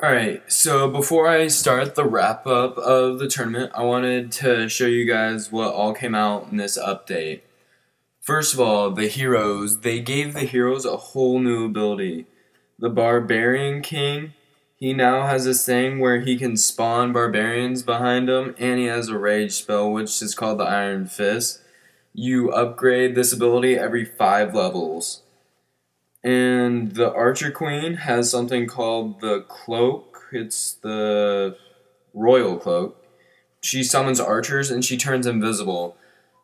Alright, so before I start the wrap up of the tournament, I wanted to show you guys what all came out in this update. First of all, the heroes. They gave the heroes a whole new ability. The Barbarian King, he now has this thing where he can spawn barbarians behind him, and he has a rage spell, which is called the Iron Fist. You upgrade this ability every 5 levels. And the Archer Queen has something called the Cloak. It's the Royal Cloak. She summons archers and she turns invisible.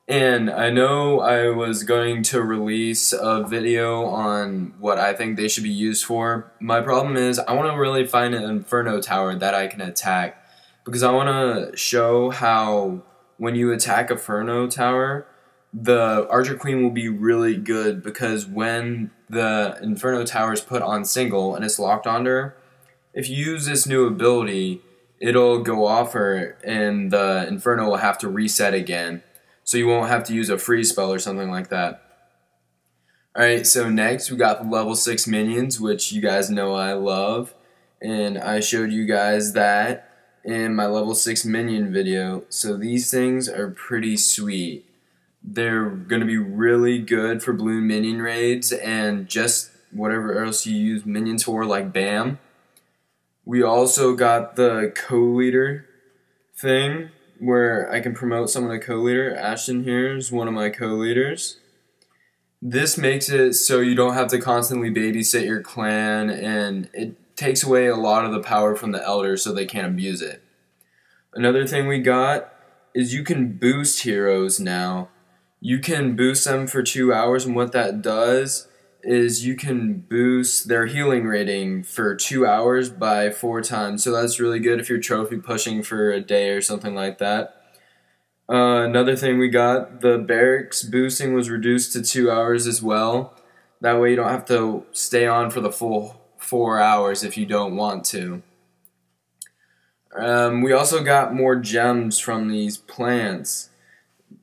And I know I was going to release a video on what I think they should be used for. My problem is I want to really find an Inferno Tower that I can attack. Because I want to show how when you attack a Inferno Tower, the Archer Queen will be really good because when the Inferno Tower is put on single and it's locked onto her, if you use this new ability, it'll go off her and the Inferno will have to reset again. So you won't have to use a freeze spell or something like that. Alright, so next we got the level 6 minions, which you guys know I love. And I showed you guys that in my level 6 minion video. So these things are pretty sweet. They're going to be really good for blue minion raids and just whatever else you use minions for, like BAM. We also got the co-leader thing where I can promote someone a co-leader. Ashton here is one of my co-leaders. This makes it so you don't have to constantly babysit your clan, and it takes away a lot of the power from the elders so they can't abuse it. Another thing we got is you can boost heroes now. You can boost them for 2 hours, and what that does is you can boost their healing rating for 2 hours by 4 times. So that's really good if you're trophy pushing for a day or something like that. Another thing we got, the barracks boosting was reduced to 2 hours as well. That way you don't have to stay on for the full 4 hours if you don't want to. We also got more gems from these plants.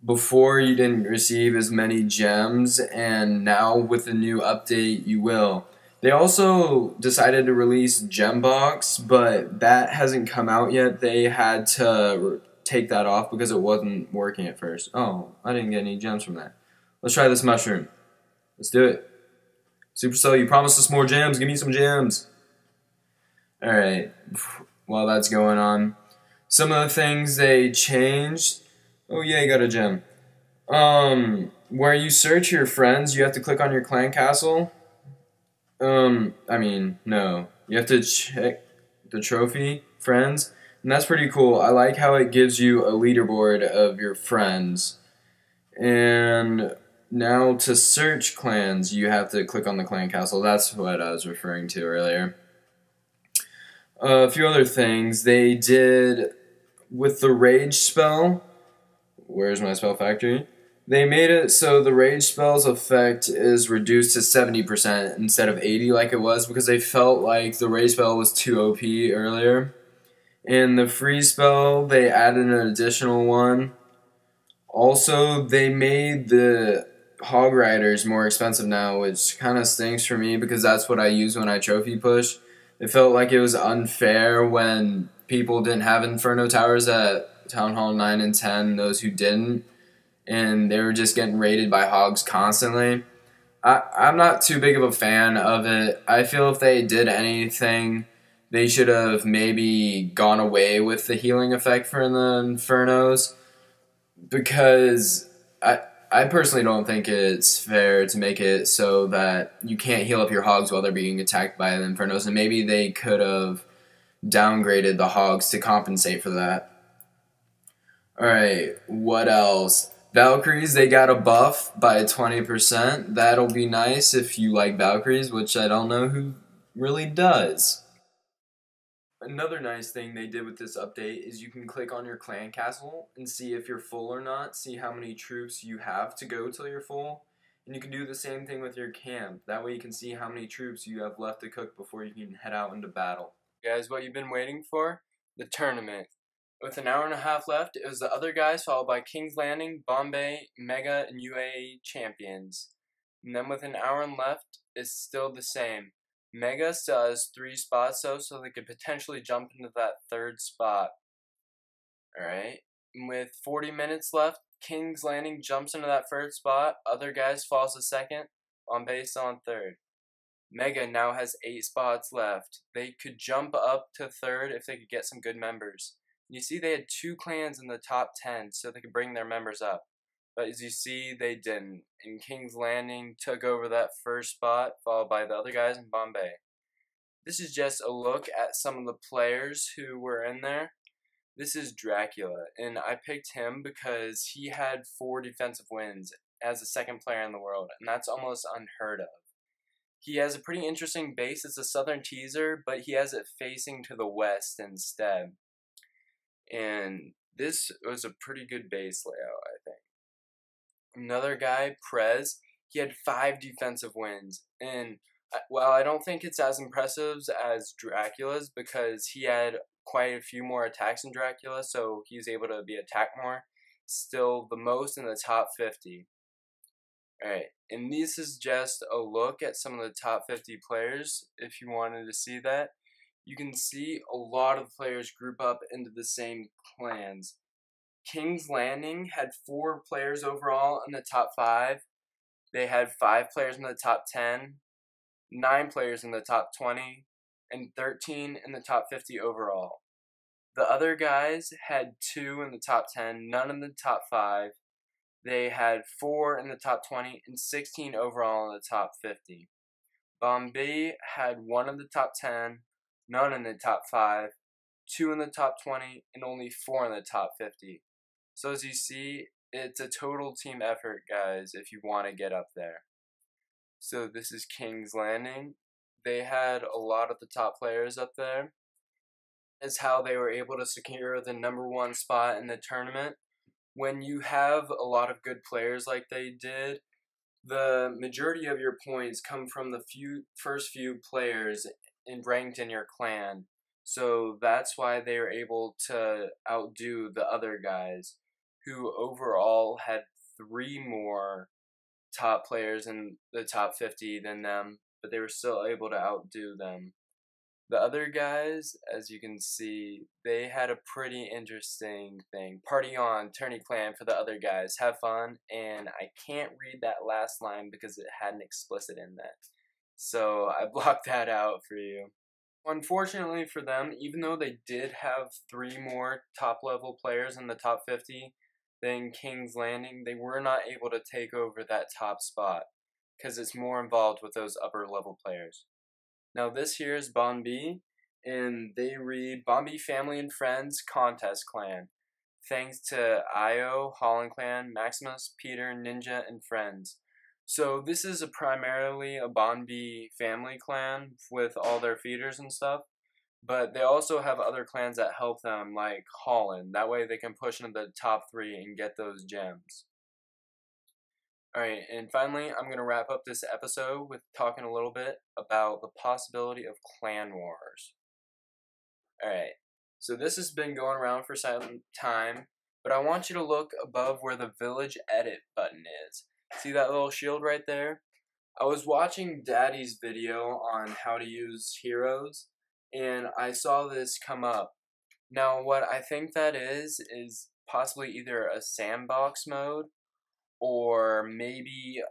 Before you didn't receive as many gems, and now with the new update you will. They also decided to release Gem Box, but that hasn't come out yet. They had to take that off because it wasn't working at first. Oh, I didn't get any gems from that. Let's try this mushroom. Let's do it. Supercell, you promised us more gems. Give me some gems. Alright, while that's going on, some of the things they changed. Oh yeah, you got a gem. Where you search your friends, you have to click on your clan castle. No. You have to check the trophy friends, and that's pretty cool. I like how it gives you a leaderboard of your friends. And now to search clans, you have to click on the clan castle. That's what I was referring to earlier. A few other things they did with the rage spell. Where's my spell factory? They made it so the rage spell's effect is reduced to 70% instead of 80 like it was because they felt like the rage spell was too OP earlier. And the freeze spell, they added an additional one. Also, they made the hog riders more expensive now, which kind of stinks for me because that's what I use when I trophy push. It felt like it was unfair when people didn't have Inferno Towers at Town Hall 9 and 10, those who didn't, and they were just getting raided by hogs constantly. I'm not too big of a fan of it. I feel if they did anything, they should have maybe gone away with the healing effect for the Infernos, because I personally don't think it's fair to make it so that you can't heal up your hogs while they're being attacked by the Infernos, and maybe they could have downgraded the hogs to compensate for that. Alright, what else? Valkyries, they got a buff by 20%. That'll be nice if you like Valkyries, which I don't know who really does. Another nice thing they did with this update is you can click on your clan castle and see if you're full or not, see how many troops you have to go till you're full. And you can do the same thing with your camp. That way you can see how many troops you have left to cook before you can head out into battle. Guys, what you've been waiting for? The tournament. With an hour and a half left, it was the other guys followed by King's Landing, Bombay, Mega, and UAE champions. And then with an hour left, it's still the same. Mega still has 3 spots though, so they could potentially jump into that 3rd spot. Alright, with 40 minutes left, King's Landing jumps into that 1st spot, Other Guys falls to 2nd, Bombay still on 3rd. Mega now has 8 spots left. They could jump up to 3rd if they could get some good members. You see they had 2 clans in the top 10, so they could bring their members up. But as you see, they didn't, and King's Landing took over that 1st spot, followed by the Other Guys in Bombay. This is just a look at some of the players who were in there. This is Dracula, and I picked him because he had 4 defensive wins as the 2nd player in the world, and that's almost unheard of. He has a pretty interesting base. It's a southern teaser, but he has it facing to the west instead. And this was a pretty good base layout, I think. Another guy, Prez, he had 5 defensive wins. And while I don't think it's as impressive as Dracula's because he had quite a few more attacks than Dracula, so he was able to be attacked more, still the most in the top 50. Alright, and this is just a look at some of the top 50 players, if you wanted to see that. You can see a lot of players group up into the same clans. King's Landing had 4 players overall in the top 5. They had 5 players in the top 10, 9 players in the top 20, and 13 in the top 50 overall. The Other Guys had 2 in the top 10, none in the top 5. They had 4 in the top 20 and 16 overall in the top 50. Bombay had 1 in the top 10, none in the top 5, 2 in the top 20, and only 4 in the top 50. So as you see, it's a total team effort, guys, if you want to get up there. So this is King's Landing. They had a lot of the top players up there. Is how they were able to secure the #1 spot in the tournament. When you have a lot of good players like they did, the majority of your points come from the first few players ranked in your clan. So that's why they were able to outdo the Other Guys, who overall had 3 more top players in the top 50 than them, but they were still able to outdo them. The Other Guys, as you can see, they had a pretty interesting thing. Party on, Tourney clan for the Other Guys. Have fun. And I can't read that last line because it had an explicit in that. So I blocked that out for you. Unfortunately for them, even though they did have 3 more top level players in the top 50 than King's Landing, they were not able to take over that top spot because it's more involved with those upper level players. Now this here is Bombay, and they read Bombay Family and Friends Contest Clan. Thanks to Io, Holland Clan, Maximus, Peter, Ninja, and Friends. So this is primarily a Bombay family clan with all their feeders and stuff, but they also have other clans that help them, like Holland. That way they can push into the top 3 and get those gems. Alright, and finally, I'm going to wrap up this episode with talking a little bit about the possibility of clan wars. Alright, so this has been going around for some time, but I want you to look above where the village edit button is. See that little shield right there? I was watching Daddy's video on how to use heroes, and I saw this come up. Now, what I think that is possibly either a sandbox mode, or maybe,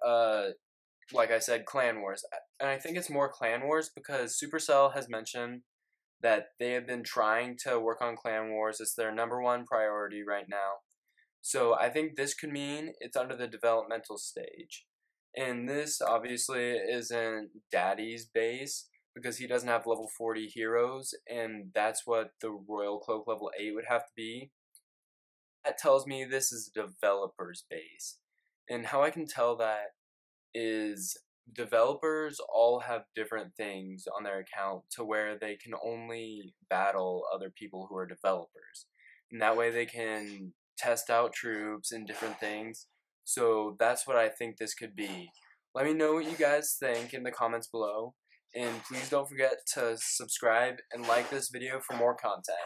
like I said, Clan Wars. And I think it's more Clan Wars because Supercell has mentioned that they have been trying to work on Clan Wars. It's their #1 priority right now. So I think this could mean it's under the developmental stage. And this obviously isn't Daddy's base because he doesn't have level 40 heroes, and that's what the Royal Cloak level 8 would have to be. That tells me this is a developer's base. And how I can tell that is developers all have different things on their account to where they can only battle other people who are developers. And that way they can test out troops and different things. So that's what I think this could be. Let me know what you guys think in the comments below. And please don't forget to subscribe and like this video for more content.